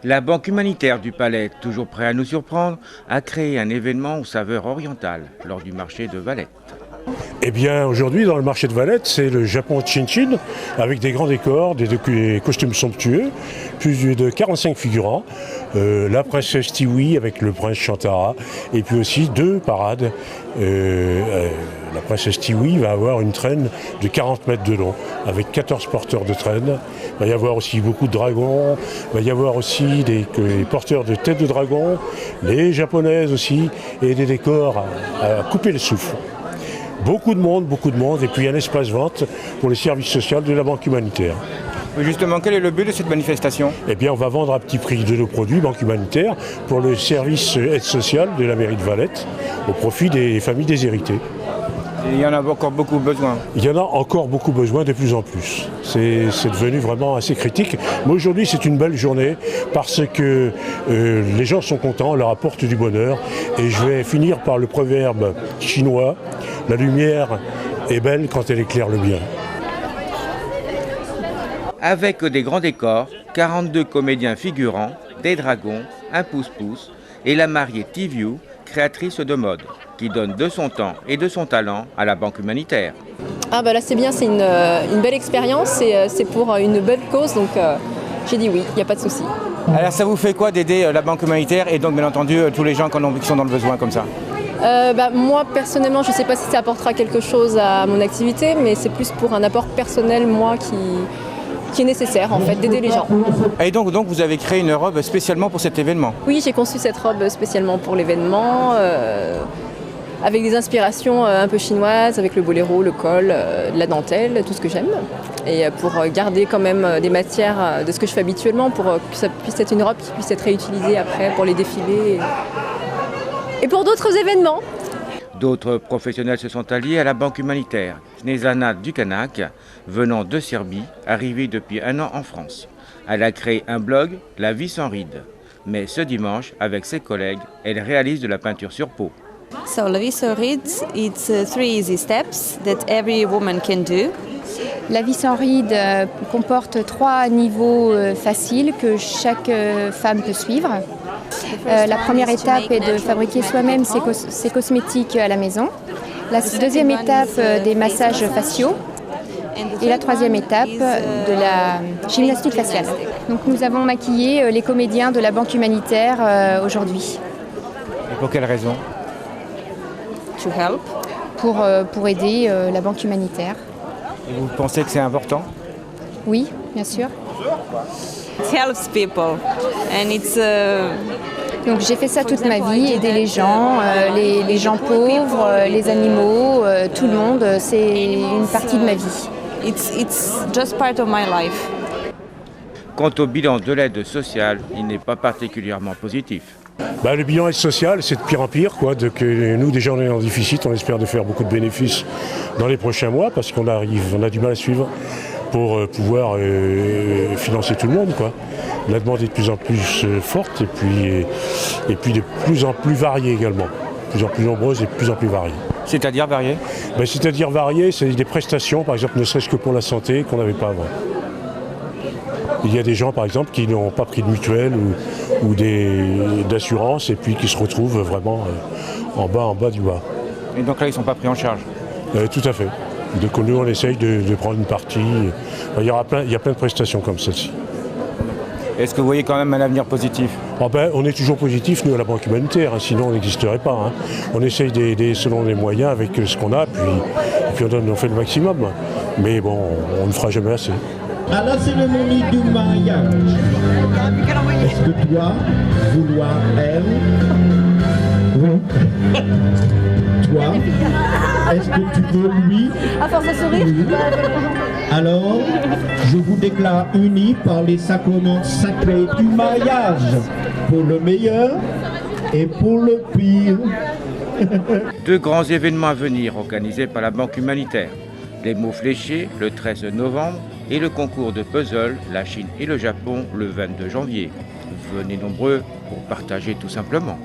La Banque humanitaire du Palais, toujours prêt à nous surprendre, a créé un événement aux saveurs orientales lors du marché de Valette. Eh bien, aujourd'hui, dans le marché de Valette, c'est le Japon Chinchin, avec des grands décors, des costumes somptueux, plus de 45 figurants, la princesse Tiwi avec le prince Chantara, et puis aussi deux parades. La princesse Tiwi va avoir une traîne de 40 mètres de long, avec 14 porteurs de traîne. Il va y avoir aussi beaucoup de dragons, il va y avoir aussi des porteurs de têtes de dragon, les japonaises aussi, et des décors à couper le souffle. Beaucoup de monde, et puis un espace vente pour les services sociaux de la Banque humanitaire. Justement, quel est le but de cette manifestation? Eh bien, on va vendre à petit prix de nos produits Banque humanitaire pour le service aide sociale de la mairie de Valette, au profit des familles déshéritées. Et il y en a encore beaucoup besoin. Il y en a encore beaucoup besoin, de plus en plus. C'est devenu vraiment assez critique. Mais aujourd'hui, c'est une belle journée parce que les gens sont contents, on leur apporte du bonheur. Et je vais finir par le proverbe chinois, la lumière est belle quand elle éclaire le bien. Avec des grands décors, 42 comédiens figurants, des dragons, un pouce-pouce et la mariée T-View, créatrice de mode, qui donne de son temps et de son talent à la Banque humanitaire. Ah bah là c'est bien, c'est une belle expérience, c'est pour une bonne cause, donc j'ai dit oui, il n'y a pas de souci. Alors ça vous fait quoi d'aider la Banque humanitaire et donc bien entendu tous les gens qui sont dans le besoin comme ça? Moi personnellement je ne sais pas si ça apportera quelque chose à mon activité, mais c'est plus pour un apport personnel moi qui est nécessaire en fait, d'aider les gens. Et donc vous avez créé une robe spécialement pour cet événement? Oui, j'ai conçu cette robe spécialement pour l'événement, avec des inspirations un peu chinoises, avec le boléro, le col, la dentelle, tout ce que j'aime. Et pour garder quand même des matières de ce que je fais habituellement, pour que ça puisse être une robe qui puisse être réutilisée après pour les défilés et pour d'autres événements. D'autres professionnels se sont alliés à la Banque humanitaire. Snezana Dukanak, venant de Serbie, arrivée depuis 1 an en France. Elle a créé un blog, La vie sans rides. Mais ce dimanche, avec ses collègues, elle réalise de la peinture sur peau. So La vie sans rides, it's 3 easy steps that every woman can do. La vie sans rides comporte 3 niveaux faciles que chaque femme peut suivre. La première étape est de fabriquer soi-même ses cosmétiques à la maison. La deuxième étape, des massages faciaux. Et la troisième étape, de la gymnastique faciale. Donc nous avons maquillé les comédiens de la Banque humanitaire aujourd'hui. Et pour quelle raison? To help. Pour aider la Banque humanitaire. Et vous pensez que c'est important? Oui, bien sûr. It helps people. And it's, Donc j'ai fait ça toute ma vie, aider les gens, les gens pauvres, les animaux, tout le monde, c'est une partie de ma vie. It's just part of my life. Quant au bilan de l'aide sociale, il n'est pas particulièrement positif. Le bilan social, c'est de pire en pire, quoi. Donc, nous, déjà, on est en déficit, on espère de faire beaucoup de bénéfices dans les prochains mois, parce qu'on a du mal à suivre pour pouvoir financer tout le monde, quoi. La demande est de plus en plus forte et puis de plus en plus variée également. De plus en plus nombreuse et de plus en plus variée. C'est-à-dire variée? C'est-à-dire variée, c'est des prestations, par exemple, ne serait-ce que pour la santé, qu'on n'avait pas avant. Il y a des gens, par exemple, qui n'ont pas pris de mutuelle ou d'assurance et puis qui se retrouvent vraiment en bas du bas. Et donc là, ils ne sont pas pris en charge? Tout à fait. Donc nous, on essaye de prendre une partie. Il y a plein de prestations comme celle-ci. Est-ce que vous voyez quand même un avenir positif? On est toujours positif, nous, à la Banque humanitaire, sinon on n'existerait pas. On essaye d'aider selon les moyens, avec ce qu'on a, puis on fait le maximum. Mais bon, on ne fera jamais assez. À la cérémonie du mariage, est-ce que toi, vouloir elle? Oui. Toi, est-ce que tu veux lui? À force de sourire. Oui. Alors, je vous déclare unis par les sacrements sacrés du mariage, pour le meilleur et pour le pire. 2 grands événements à venir organisés par la Banque humanitaire. Les mots fléchés le 13 novembre et le concours de puzzle, la Chine et le Japon le 22 janvier. Venez nombreux pour partager tout simplement.